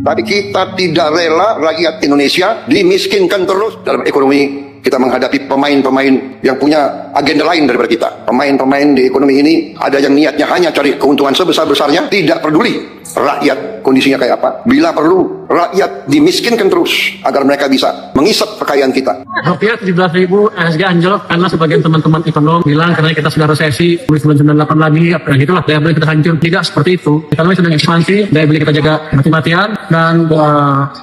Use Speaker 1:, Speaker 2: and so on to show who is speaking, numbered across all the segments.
Speaker 1: Tapi kita tidak rela rakyat Indonesia dimiskinkan terus dalam ekonomi. Kita menghadapi pemain-pemain yang punya agenda lain daripada kita. Pemain-pemain di ekonomi ini ada yang niatnya hanya cari keuntungan sebesar-besarnya, tidak peduli rakyat kondisinya kayak apa. Bila perlu, rakyat dimiskinkan terus agar mereka bisa mengisap kekayaan kita.
Speaker 2: Rupiah 17.000, IHSG anjlok karena sebagian teman-teman ekonom bilang karena kita sudah resesi, 1998 lagi, itulah daya beli kita hancur. Tidak seperti itu. Ekonomi sedang ekspansi, daya beli kita jaga mati-matian, dan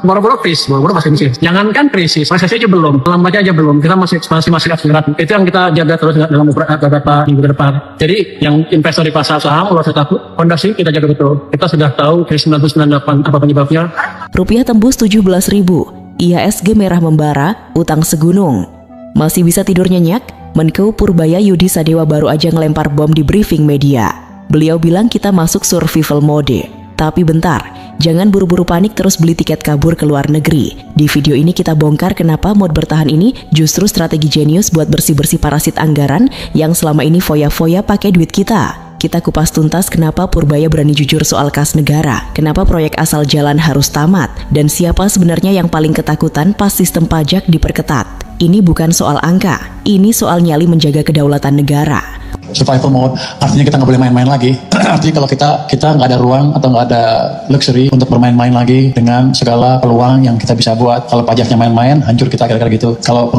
Speaker 2: boro-boro krisis, boro-boro masih krisis. Jangankan krisis, resesi aja belum, lambatnya aja belum. Kita masih ekspansi, masih akseleratif. Itu yang kita jaga terus dalam beberapa minggu ke depan. Jadi yang investor di pasar saham, kalau saya takut, fondasi kita jaga betul. Kita sudah tahu krisis 1998 apa penyebabnya.
Speaker 3: Rupiah tembus 17.000, IHSG merah membara, utang segunung. Masih bisa tidur nyenyak? Menko Purbaya Yudi Sadewa baru aja ngelempar bom di briefing media. Beliau bilang kita masuk survival mode. Tapi bentar, jangan buru-buru panik terus beli tiket kabur ke luar negeri. Di video ini kita bongkar kenapa mode bertahan ini justru strategi jenius buat bersih-bersih parasit anggaran yang selama ini foya-foya pakai duit kita. Kita kupas tuntas kenapa Purbaya berani jujur soal kas negara, kenapa proyek asal jalan harus tamat, dan siapa sebenarnya yang paling ketakutan pas sistem pajak diperketat. Ini bukan soal angka, ini soal nyali menjaga kedaulatan negara.
Speaker 4: Survival mode artinya kita nggak boleh main-main lagi. Artinya kalau kita nggak ada ruang atau nggak ada luxury untuk bermain-main lagi dengan segala peluang yang kita bisa buat. Kalau pajaknya main-main, hancur kita kira-kira gitu. Kalau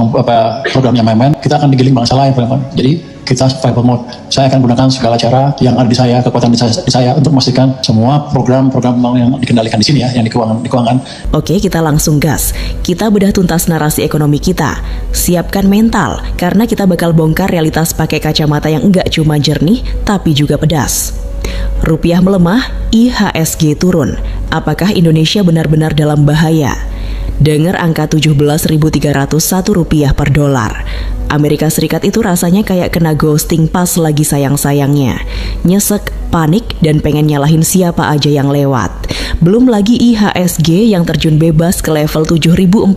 Speaker 4: programnya main-main, kita akan digiling bangsa lain. Jadi kita survival mode. Saya akan gunakan segala cara yang ada di saya, kekuatan di saya untuk memastikan semua program-program yang dikendalikan di sini ya, yang di keuangan.
Speaker 3: Oke, kita langsung gas. Kita bedah tuntas narasi ekonomi kita. Siapkan mental, karena kita bakal bongkar realitas pakai kacamata yang enggak cuma jernih, tapi juga pedas. Rupiah melemah, IHSG turun. Apakah Indonesia benar-benar dalam bahaya? Dengar angka 17.301 rupiah per dolar. Amerika Serikat itu rasanya kayak kena ghosting pas lagi sayang-sayangnya. Nyesek, panik, dan pengen nyalahin siapa aja yang lewat. Belum lagi IHSG yang terjun bebas ke level 7.445.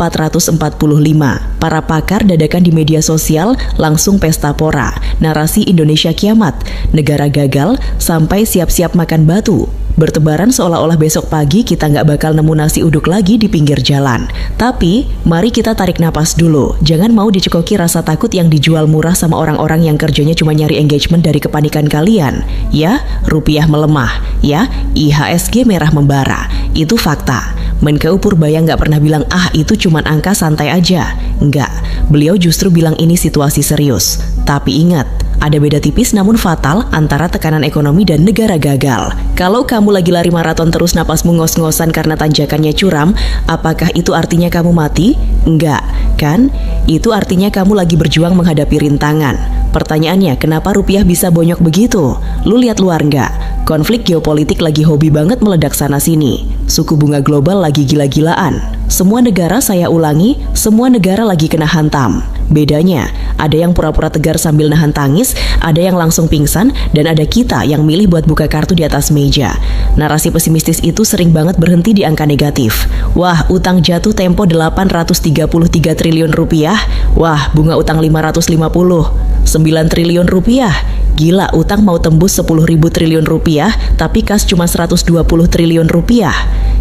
Speaker 3: Para pakar dadakan di media sosial langsung pesta pora. Narasi Indonesia kiamat, negara gagal, sampai siap-siap makan batu. Bertebaran seolah-olah besok pagi kita nggak bakal nemu nasi uduk lagi di pinggir jalan. Tapi, mari kita tarik napas dulu. Jangan mau dicekoki rasa takut yang dijual murah sama orang-orang yang kerjanya cuma nyari engagement dari kepanikan kalian. Ya, rupiah melemah. Ya, IHSG merah membara. Itu fakta. Menko Purbaya nggak pernah bilang, itu cuma angka santai aja. Nggak, beliau justru bilang ini situasi serius. Tapi ingat, ada beda tipis namun fatal antara tekanan ekonomi dan negara gagal. Kalau kamu lagi lari maraton terus napasmu ngos-ngosan karena tanjakannya curam, apakah itu artinya kamu mati? Enggak, kan? Itu artinya kamu lagi berjuang menghadapi rintangan. Pertanyaannya, kenapa rupiah bisa bonyok begitu? Lu lihat luar nggak? Konflik geopolitik lagi hobi banget meledak sana-sini. Suku bunga global lagi gila-gilaan. Semua negara, saya ulangi, semua negara lagi kena hantam. Bedanya, ada yang pura-pura tegar sambil nahan tangis, ada yang langsung pingsan, dan ada kita yang milih buat buka kartu di atas meja. Narasi pesimistis itu sering banget berhenti di angka negatif. Wah, utang jatuh tempo 833 triliun rupiah. Wah, bunga utang 550. 9 triliun rupiah. Gila, utang mau tembus 10.000 triliun rupiah, tapi kas cuma 120 triliun rupiah.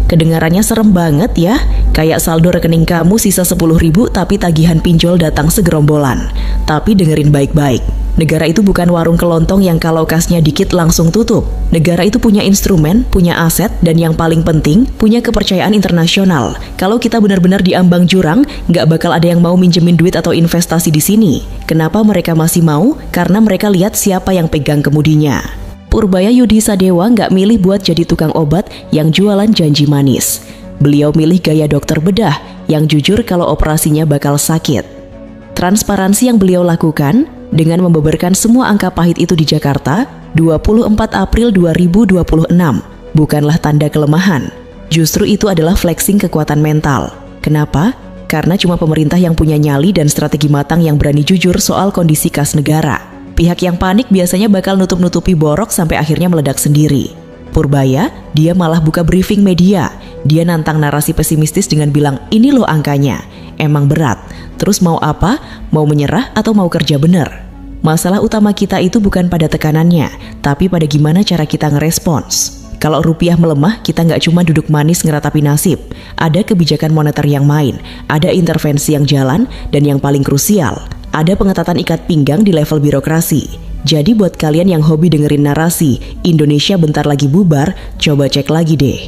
Speaker 3: Kedengarannya serem banget ya, kayak saldo rekening kamu sisa 10.000 tapi tagihan pinjol datang segerombolan. Tapi dengerin baik-baik, negara itu bukan warung kelontong yang kalau kasnya dikit langsung tutup. Negara itu punya instrumen, punya aset, dan yang paling penting, punya kepercayaan internasional. Kalau kita benar-benar diambang jurang, nggak bakal ada yang mau minjemin duit atau investasi di sini. Kenapa mereka masih mau? Karena mereka lihat siapa yang pegang kemudinya. Purbaya Yudi Sadewa nggak milih buat jadi tukang obat yang jualan janji manis. Beliau milih gaya dokter bedah yang jujur kalau operasinya bakal sakit. Transparansi yang beliau lakukan dengan membeberkan semua angka pahit itu di Jakarta 24 April 2026 bukanlah tanda kelemahan. Justru itu adalah flexing kekuatan mental. Kenapa? Karena cuma pemerintah yang punya nyali dan strategi matang yang berani jujur soal kondisi kas negara. Pihak yang panik biasanya bakal nutup-nutupi borok sampai akhirnya meledak sendiri. Purbaya, dia malah buka briefing media. Dia nantang narasi pesimistis dengan bilang, ini loh angkanya. Emang berat. Terus mau apa? Mau menyerah atau mau kerja bener? Masalah utama kita itu bukan pada tekanannya, tapi pada gimana cara kita ngerespons. Kalau rupiah melemah, kita nggak cuma duduk manis ngeratapi nasib. Ada kebijakan moneter yang main, ada intervensi yang jalan, dan yang paling krusial, ada pengetatan ikat pinggang di level birokrasi. Jadi buat kalian yang hobi dengerin narasi, Indonesia bentar lagi bubar, coba cek lagi deh.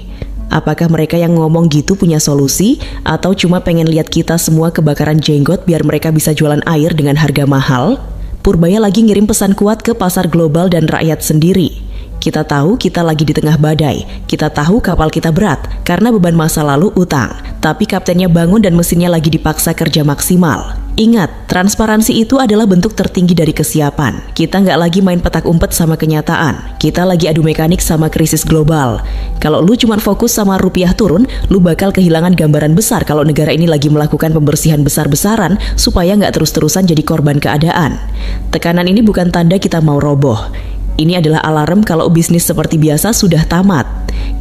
Speaker 3: Apakah mereka yang ngomong gitu punya solusi, atau cuma pengen lihat kita semua kebakaran jenggot biar mereka bisa jualan air dengan harga mahal? Purbaya lagi ngirim pesan kuat ke pasar global dan rakyat sendiri. Kita tahu kita lagi di tengah badai, kita tahu kapal kita berat karena beban masa lalu utang, tapi kaptennya bangun dan mesinnya lagi dipaksa kerja maksimal. Ingat, transparansi itu adalah bentuk tertinggi dari kesiapan. Kita nggak lagi main petak umpet sama kenyataan, kita lagi adu mekanik sama krisis global. Kalau lu cuma fokus sama rupiah turun, lu bakal kehilangan gambaran besar kalau negara ini lagi melakukan pembersihan besar-besaran supaya nggak terus-terusan jadi korban keadaan. Tekanan ini bukan tanda kita mau roboh. Ini adalah alarm kalau bisnis seperti biasa sudah tamat.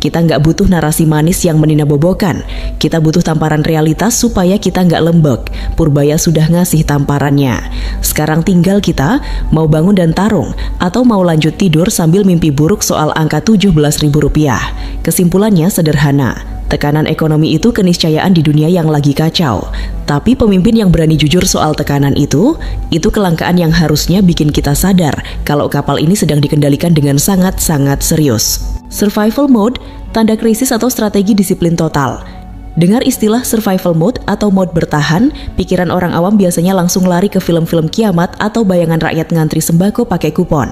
Speaker 3: Kita nggak butuh narasi manis yang meninabobokan. Kita butuh tamparan realitas supaya kita nggak lembek. Purbaya sudah ngasih tamparannya. Sekarang tinggal kita mau bangun dan tarung atau mau lanjut tidur sambil mimpi buruk soal angka Rp17.000. Kesimpulannya sederhana. Tekanan ekonomi itu keniscayaan di dunia yang lagi kacau. Tapi pemimpin yang berani jujur soal tekanan itu kelangkaan yang harusnya bikin kita sadar kalau kapal ini sedang dikendalikan dengan sangat-sangat serius. Survival mode, tanda krisis atau strategi disiplin total. Dengar istilah survival mode atau mode bertahan, pikiran orang awam biasanya langsung lari ke film-film kiamat atau bayangan rakyat ngantri sembako pakai kupon.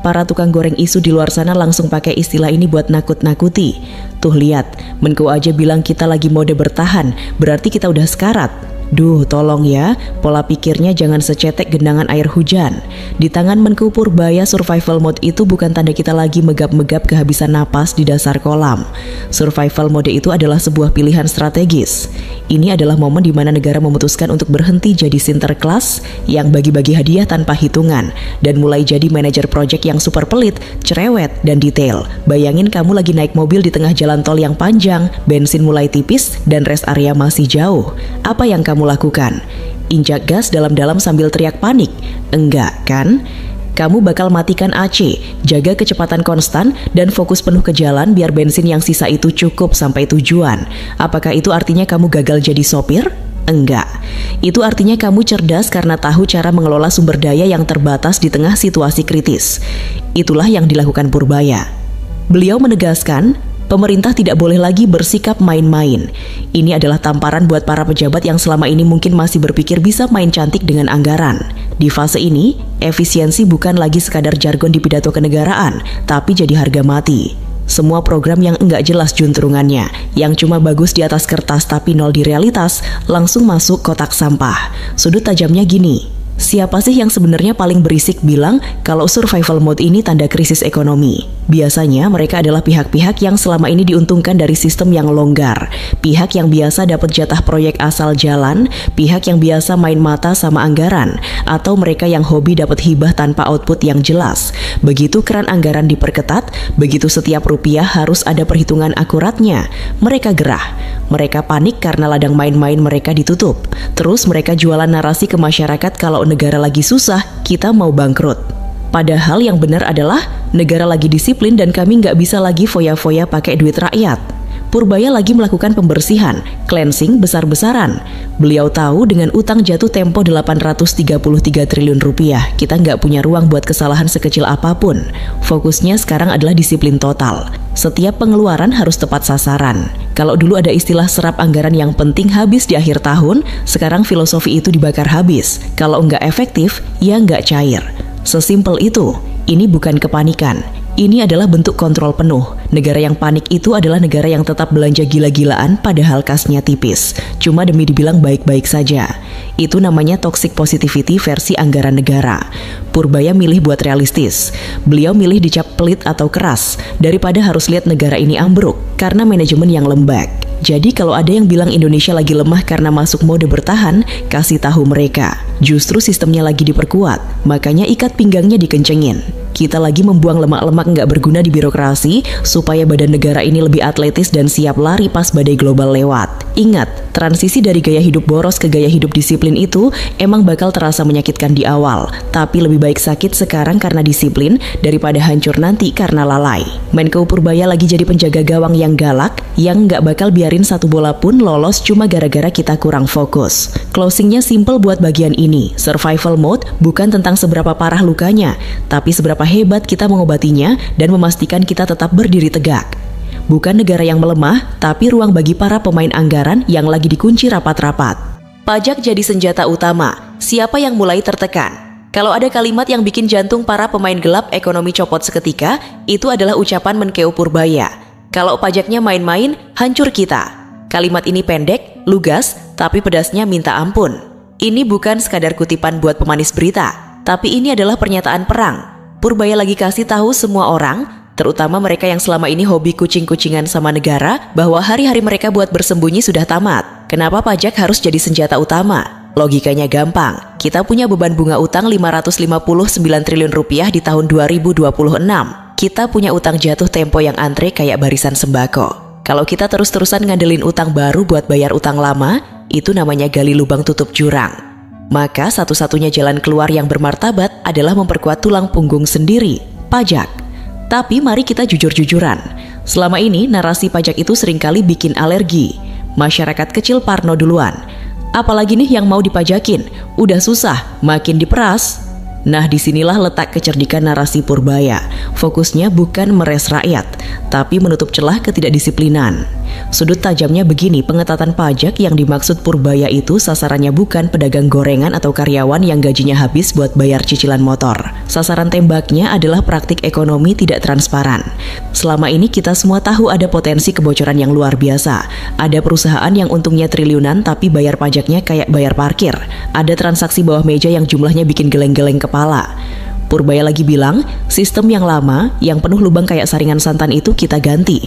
Speaker 3: Para tukang goreng isu di luar sana langsung pakai istilah ini buat nakut-nakuti. Tuh lihat, Menko aja bilang kita lagi mode bertahan, berarti kita udah sekarat. Duh, tolong ya, pola pikirnya jangan secetek genangan air hujan. Di tangan Menko Purbaya, survival mode itu bukan tanda kita lagi megap-megap kehabisan napas di dasar kolam. Survival mode itu adalah sebuah pilihan strategis. Ini adalah momen di mana negara memutuskan untuk berhenti jadi sinterklas yang bagi-bagi hadiah tanpa hitungan dan mulai jadi manajer proyek yang super pelit, cerewet, dan detail. Bayangin kamu lagi naik mobil di tengah jalan tol yang panjang, bensin mulai tipis, dan rest area masih jauh. Apa yang kamu lakukan? Injak gas dalam-dalam sambil teriak panik? Enggak, kan? Kamu bakal matikan AC, jaga kecepatan konstan, dan fokus penuh ke jalan biar bensin yang sisa itu cukup sampai tujuan. Apakah itu artinya kamu gagal jadi sopir? Enggak. Itu artinya kamu cerdas karena tahu cara mengelola sumber daya yang terbatas di tengah situasi kritis. Itulah yang dilakukan Purbaya. Beliau menegaskan, pemerintah tidak boleh lagi bersikap main-main. Ini adalah tamparan buat para pejabat yang selama ini mungkin masih berpikir bisa main cantik dengan anggaran. Di fase ini, efisiensi bukan lagi sekadar jargon di pidato kenegaraan, tapi jadi harga mati. Semua program yang enggak jelas juntrungannya, yang cuma bagus di atas kertas tapi nol di realitas, langsung masuk kotak sampah. Sudut tajamnya gini. Siapa sih yang sebenarnya paling berisik bilang kalau survival mode ini tanda krisis ekonomi? Biasanya mereka adalah pihak-pihak yang selama ini diuntungkan dari sistem yang longgar, pihak yang biasa dapat jatah proyek asal jalan, pihak yang biasa main mata sama anggaran, atau mereka yang hobi dapat hibah tanpa output yang jelas. Begitu keran anggaran diperketat, begitu setiap rupiah harus ada perhitungan akuratnya, mereka gerah. Mereka panik karena ladang main-main mereka ditutup. Terus mereka jualan narasi ke masyarakat kalau negara lagi susah, kita mau bangkrut. Padahal yang benar adalah negara lagi disiplin dan kami nggak bisa lagi foya-foya pakai duit rakyat. Purbaya lagi melakukan pembersihan, cleansing besar-besaran. Beliau tahu dengan utang jatuh tempo 833 triliun rupiah, kita nggak punya ruang buat kesalahan sekecil apapun. Fokusnya sekarang adalah disiplin total. Setiap pengeluaran harus tepat sasaran. Kalau dulu ada istilah serap anggaran yang penting habis di akhir tahun, sekarang filosofi itu dibakar habis. Kalau nggak efektif, ya nggak cair. Sesimpel itu. Ini bukan kepanikan. Ini adalah bentuk kontrol penuh. Negara yang panik itu adalah negara yang tetap belanja gila-gilaan padahal kasnya tipis. Cuma demi dibilang baik-baik saja. Itu namanya toxic positivity versi anggaran negara. Purbaya milih buat realistis. Beliau milih dicap pelit atau keras daripada harus lihat negara ini ambruk karena manajemen yang lembek. Jadi kalau ada yang bilang Indonesia lagi lemah karena masuk mode bertahan, kasih tahu mereka. Justru sistemnya lagi diperkuat, makanya ikat pinggangnya dikencengin. Kita lagi membuang lemak-lemak nggak berguna di birokrasi supaya badan negara ini lebih atletis dan siap lari pas badai global lewat. Ingat, transisi dari gaya hidup boros ke gaya hidup disiplin itu emang bakal terasa menyakitkan di awal, tapi lebih baik sakit sekarang karena disiplin daripada hancur nanti karena lalai. Menko Purbaya lagi jadi penjaga gawang yang galak, yang nggak bakal biarin satu bola pun lolos cuma gara-gara kita kurang fokus. Closingnya simple buat bagian ini, survival mode bukan tentang seberapa parah lukanya, tapi seberapa hebat kita mengobatinya dan memastikan kita tetap berdiri tegak. Bukan negara yang melemah, tapi ruang bagi para pemain anggaran yang lagi dikunci rapat-rapat. Pajak jadi senjata utama. Siapa yang mulai tertekan? Kalau ada kalimat yang bikin jantung para pemain gelap ekonomi copot seketika, itu adalah ucapan Menko Purbaya. Kalau pajaknya main-main, hancur kita. Kalimat ini pendek, lugas, tapi pedasnya minta ampun. Ini bukan sekadar kutipan buat pemanis berita, tapi ini adalah pernyataan perang. Purbaya lagi kasih tahu semua orang, terutama mereka yang selama ini hobi kucing-kucingan sama negara, bahwa hari-hari mereka buat bersembunyi sudah tamat. Kenapa pajak harus jadi senjata utama? Logikanya gampang. Kita punya beban bunga utang 559 triliun rupiah di tahun 2026. Kita punya utang jatuh tempo yang antre kayak barisan sembako. Kalau kita terus-terusan ngandelin utang baru buat bayar utang lama, itu namanya gali lubang tutup jurang. Maka satu-satunya jalan keluar yang bermartabat adalah memperkuat tulang punggung sendiri, pajak. Tapi mari kita jujur-jujuran. Selama ini narasi pajak itu seringkali bikin alergi. Masyarakat kecil parno duluan. Apalagi nih yang mau dipajakin, udah susah, makin diperas. Nah, disinilah letak kecerdikan narasi Purbaya. Fokusnya bukan meres rakyat, tapi menutup celah ketidakdisiplinan. Sudut tajamnya begini, pengetatan pajak yang dimaksud Purbaya itu sasarannya bukan pedagang gorengan atau karyawan yang gajinya habis buat bayar cicilan motor. Sasaran tembaknya adalah praktik ekonomi tidak transparan. Selama ini kita semua tahu ada potensi kebocoran yang luar biasa. Ada perusahaan yang untungnya triliunan tapi bayar pajaknya kayak bayar parkir. Ada transaksi bawah meja yang jumlahnya bikin geleng-geleng kepala. Purbaya lagi bilang, sistem yang lama, yang penuh lubang kayak saringan santan itu kita ganti.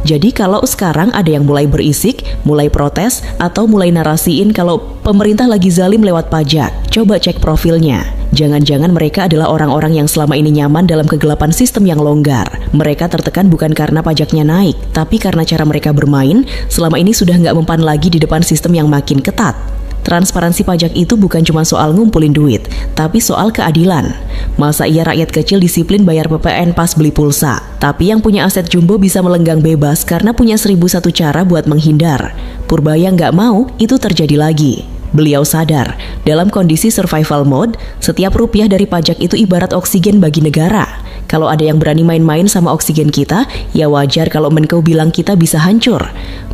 Speaker 3: Jadi kalau sekarang ada yang mulai berisik, mulai protes, atau mulai narasiin kalau pemerintah lagi zalim lewat pajak, coba cek profilnya. Jangan-jangan mereka adalah orang-orang yang selama ini nyaman dalam kegelapan sistem yang longgar. Mereka tertekan bukan karena pajaknya naik, tapi karena cara mereka bermain selama ini sudah nggak mempan lagi di depan sistem yang makin ketat. Transparansi pajak itu bukan cuma soal ngumpulin duit, tapi soal keadilan. Masa iya rakyat kecil disiplin bayar PPN pas beli pulsa, tapi yang punya aset jumbo bisa melenggang bebas karena punya 1001 cara buat menghindar. Purbaya nggak mau itu terjadi lagi. Beliau sadar, dalam kondisi survival mode, setiap rupiah dari pajak itu ibarat oksigen bagi negara. Kalau ada yang berani main-main sama oksigen kita, ya wajar kalau Menko bilang kita bisa hancur.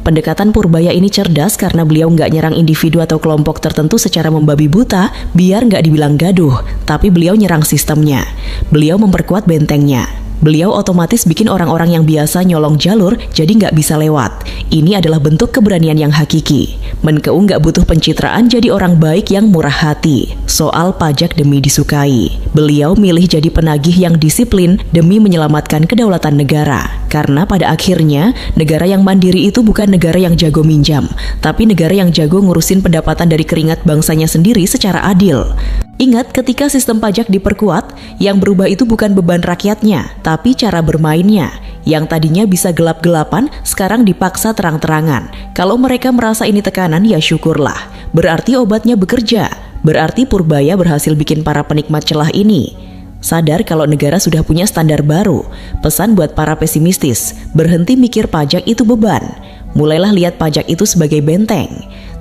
Speaker 3: Pendekatan Purbaya ini cerdas karena beliau nggak nyerang individu atau kelompok tertentu secara membabi buta, biar nggak dibilang gaduh, tapi beliau nyerang sistemnya. Beliau memperkuat bentengnya. Beliau otomatis bikin orang-orang yang biasa nyolong jalur jadi nggak bisa lewat. Ini adalah bentuk keberanian yang hakiki. Menko nggak butuh pencitraan jadi orang baik yang murah hati. Soal pajak demi disukai. Beliau milih jadi penagih yang disiplin demi menyelamatkan kedaulatan negara. Karena pada akhirnya, negara yang mandiri itu bukan negara yang jago minjam, tapi negara yang jago ngurusin pendapatan dari keringat bangsanya sendiri secara adil. Ingat, ketika sistem pajak diperkuat, yang berubah itu bukan beban rakyatnya, tapi cara bermainnya. Yang tadinya bisa gelap-gelapan, sekarang dipaksa terang-terangan. Kalau mereka merasa ini tekanan, ya syukurlah. Berarti obatnya bekerja. Berarti Purbaya berhasil bikin para penikmat celah ini sadar kalau negara sudah punya standar baru. Pesan buat para pesimistis, berhenti mikir pajak itu beban. Mulailah lihat pajak itu sebagai benteng.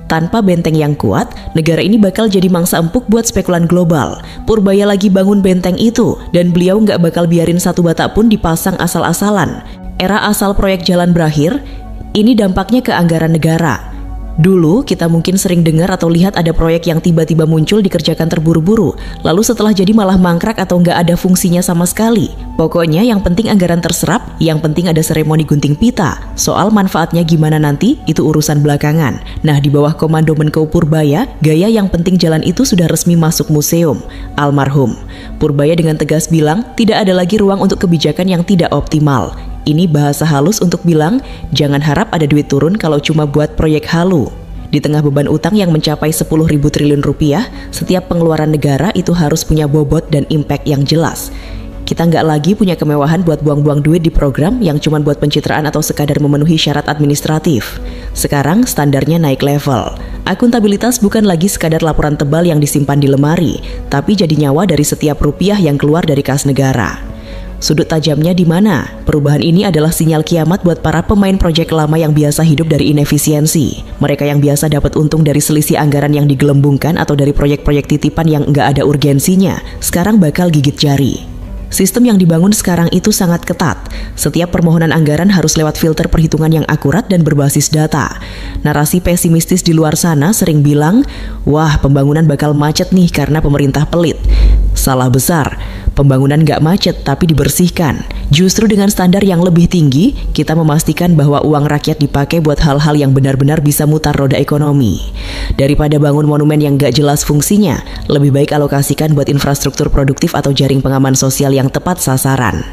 Speaker 3: Tanpa benteng yang kuat, negara ini bakal jadi mangsa empuk buat spekulan global. Purbaya lagi bangun benteng itu, dan beliau nggak bakal biarin satu bata pun dipasang asal-asalan. Era asal proyek jalan berakhir, ini dampaknya ke anggaran negara. Dulu kita mungkin sering dengar atau lihat ada proyek yang tiba-tiba muncul dikerjakan terburu-buru, lalu setelah jadi malah mangkrak atau nggak ada fungsinya sama sekali. Pokoknya yang penting anggaran terserap, yang penting ada seremoni gunting pita. Soal manfaatnya gimana nanti, itu urusan belakangan. Nah, di bawah komando Menko Purbaya, gaya yang penting jalan itu sudah resmi masuk museum. Almarhum Purbaya dengan tegas bilang, tidak ada lagi ruang untuk kebijakan yang tidak optimal. Ini bahasa halus untuk bilang, jangan harap ada duit turun kalau cuma buat proyek halu. Di tengah beban utang yang mencapai 10.000 triliun rupiah, setiap pengeluaran negara itu harus punya bobot dan impact yang jelas. Kita nggak lagi punya kemewahan buat buang-buang duit di program yang cuma buat pencitraan atau sekadar memenuhi syarat administratif. Sekarang standarnya naik level. Akuntabilitas bukan lagi sekadar laporan tebal yang disimpan di lemari, tapi jadi nyawa dari setiap rupiah yang keluar dari kas negara. Sudut tajamnya di mana? Perubahan ini adalah sinyal kiamat buat para pemain proyek lama yang biasa hidup dari inefisiensi. Mereka yang biasa dapat untung dari selisih anggaran yang digelembungkan atau dari proyek-proyek titipan yang nggak ada urgensinya, sekarang bakal gigit jari. Sistem yang dibangun sekarang itu sangat ketat. Setiap permohonan anggaran harus lewat filter perhitungan yang akurat dan berbasis data. Narasi pesimistis di luar sana sering bilang, wah pembangunan bakal macet nih karena pemerintah pelit. Salah besar. Pembangunan nggak macet tapi dibersihkan. Justru dengan standar yang lebih tinggi, kita memastikan bahwa uang rakyat dipakai buat hal-hal yang benar-benar bisa mutar roda ekonomi. Daripada bangun monumen yang nggak jelas fungsinya, lebih baik alokasikan buat infrastruktur produktif atau jaring pengaman sosial yang tepat sasaran.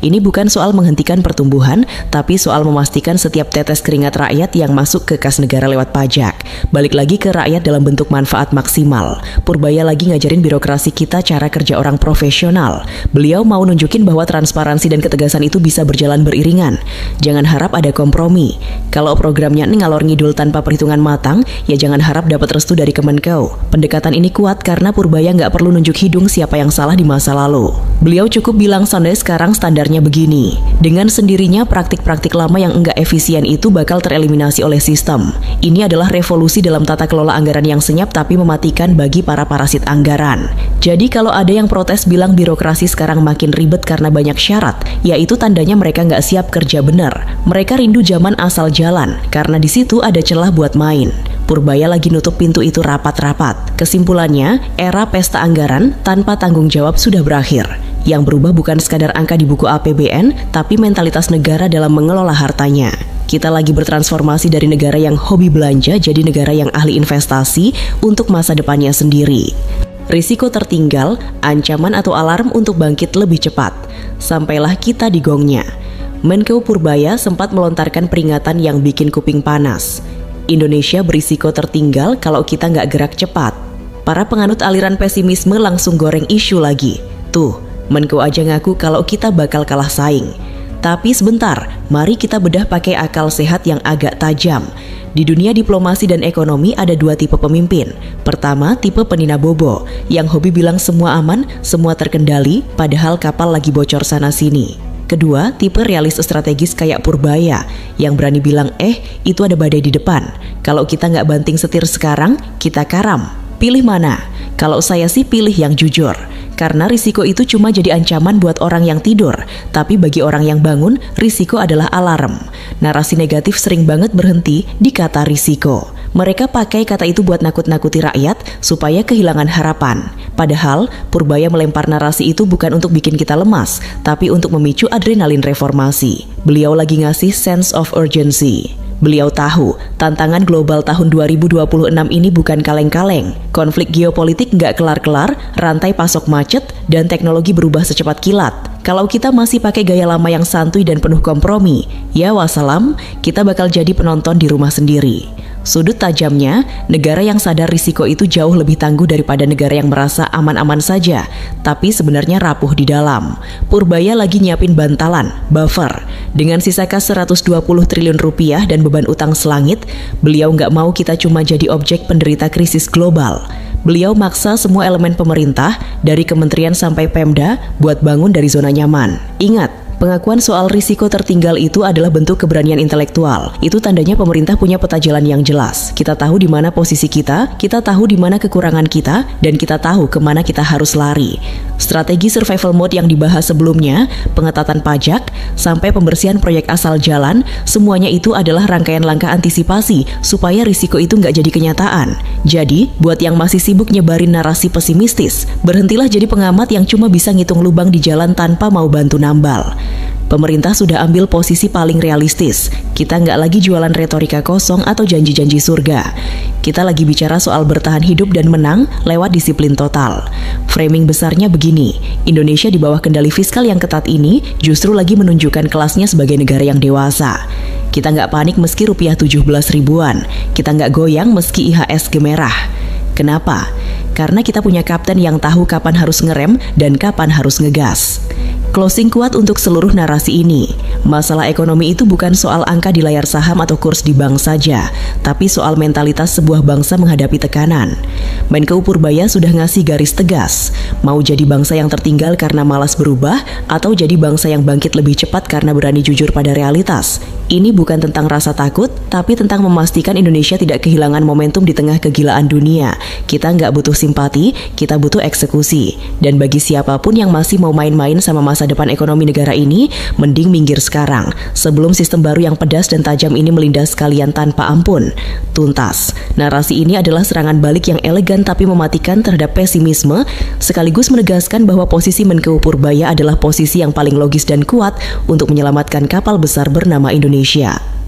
Speaker 3: Ini bukan soal menghentikan pertumbuhan, tapi soal memastikan setiap tetes keringat rakyat yang masuk ke kas negara lewat pajak balik lagi ke rakyat dalam bentuk manfaat maksimal. Purbaya lagi ngajarin birokrasi kita cara kerja orang profesional. Beliau mau nunjukin bahwa transparansi dan ketegasan itu bisa berjalan beriringan. Jangan harap ada kompromi. Kalau programnya ngalor ngidul tanpa perhitungan matang, ya jangan harap dapat restu dari Kemenkeu. Pendekatan ini kuat karena Purbaya nggak perlu nunjuk hidung siapa yang salah di masa lalu. Beliau cukup bilang Sonde sekarang standarnya begini. Dengan sendirinya praktik-praktik lama yang enggak efisien itu bakal tereliminasi oleh sistem. Ini adalah revolusi dalam tata kelola anggaran yang senyap tapi mematikan bagi para parasit anggaran. Jadi kalau ada yang protes bilang birokrasi sekarang makin ribet karena banyak syarat, yaitu tandanya mereka nggak siap kerja benar. Mereka rindu zaman asal jalan, karena di situ ada celah buat main. Purbaya lagi nutup pintu itu rapat-rapat. Kesimpulannya, era pesta anggaran tanpa tanggung jawab sudah berakhir. Yang berubah bukan sekadar angka di buku APBN, tapi mentalitas negara dalam mengelola hartanya. Kita lagi bertransformasi dari negara yang hobi belanja jadi negara yang ahli investasi untuk masa depannya sendiri. Risiko tertinggal, ancaman atau alarm untuk bangkit lebih cepat. Sampailah kita di gongnya. Menkeu Purbaya sempat melontarkan peringatan yang bikin kuping panas. Indonesia berisiko tertinggal kalau kita nggak gerak cepat. Para penganut aliran pesimisme langsung goreng isu lagi. Tuh, Menkeu aja ngaku kalau kita bakal kalah saing. Tapi sebentar, mari kita bedah pakai akal sehat yang agak tajam. Di dunia diplomasi dan ekonomi ada dua tipe pemimpin. Pertama, tipe penina bobo, yang hobi bilang semua aman, semua terkendali, padahal kapal lagi bocor sana-sini. Kedua, tipe realis strategis kayak Purbaya, yang berani bilang, itu ada badai di depan. Kalau kita nggak banting setir sekarang, kita karam. Pilih mana? Kalau saya sih pilih yang jujur. Karena risiko itu cuma jadi ancaman buat orang yang tidur, tapi bagi orang yang bangun, risiko adalah alarm. Narasi negatif sering banget berhenti di kata risiko. Mereka pakai kata itu buat nakut-nakuti rakyat supaya kehilangan harapan. Padahal, Purbaya melempar narasi itu bukan untuk bikin kita lemas, tapi untuk memicu adrenalin reformasi. Beliau lagi ngasih sense of urgency. Beliau tahu, tantangan global tahun 2026 ini bukan kaleng-kaleng. Konflik geopolitik nggak kelar-kelar, rantai pasok macet, dan teknologi berubah secepat kilat. Kalau kita masih pakai gaya lama yang santuy dan penuh kompromi, ya wassalam, kita bakal jadi penonton di rumah sendiri. Sudut tajamnya, negara yang sadar risiko itu jauh lebih tangguh daripada negara yang merasa aman-aman saja, tapi sebenarnya rapuh di dalam. Purbaya lagi nyiapin bantalan, buffer. Dengan sisa kas 120 triliun rupiah dan beban utang selangit, beliau nggak mau kita cuma jadi objek penderita krisis global. Beliau maksa semua elemen pemerintah, dari kementerian sampai Pemda, buat bangun dari zona nyaman. Ingat, pengakuan soal risiko tertinggal itu adalah bentuk keberanian intelektual. Itu tandanya pemerintah punya peta jalan yang jelas. Kita tahu di mana posisi kita tahu di mana kekurangan kita, dan kita tahu kemana kita harus lari. Strategi survival mode yang dibahas sebelumnya, pengetatan pajak, sampai pembersihan proyek asal jalan, semuanya itu adalah rangkaian langkah antisipasi supaya risiko itu nggak jadi kenyataan. Jadi, buat yang masih sibuk nyebarin narasi pesimistis, berhentilah jadi pengamat yang cuma bisa ngitung lubang di jalan tanpa mau bantu nambal. Pemerintah sudah ambil posisi paling realistis. Kita nggak lagi jualan retorika kosong atau janji-janji surga. Kita lagi bicara soal bertahan hidup dan menang lewat disiplin total. Framing besarnya begini, Indonesia di bawah kendali fiskal yang ketat ini justru lagi menunjukkan kelasnya sebagai negara yang dewasa. Kita nggak panik meski rupiah 17 ribuan. Kita nggak goyang meski IHSG merah. Kenapa? Karena kita punya kapten yang tahu kapan harus ngerem dan kapan harus ngegas. Closing kuat untuk seluruh narasi ini. Masalah ekonomi itu bukan soal angka di layar saham atau kurs di bank saja, tapi soal mentalitas sebuah bangsa menghadapi tekanan. Menko Purbaya sudah ngasih garis tegas, mau jadi bangsa yang tertinggal karena malas berubah, atau jadi bangsa yang bangkit lebih cepat karena berani jujur pada realitas. Ini bukan tentang rasa takut, tapi tentang memastikan Indonesia tidak kehilangan momentum di tengah kegilaan dunia. Kita nggak butuh simpati, kita butuh eksekusi. Dan bagi siapapun yang masih mau main-main sama masa depan ekonomi negara ini, mending minggir sekarang, sebelum sistem baru yang pedas dan tajam ini melindas kalian tanpa ampun. Tuntas, narasi ini adalah serangan balik yang elegan tapi mematikan terhadap pesimisme, sekaligus menegaskan bahwa posisi Menko Purbaya adalah posisi yang paling logis dan kuat untuk menyelamatkan kapal besar bernama Indonesia.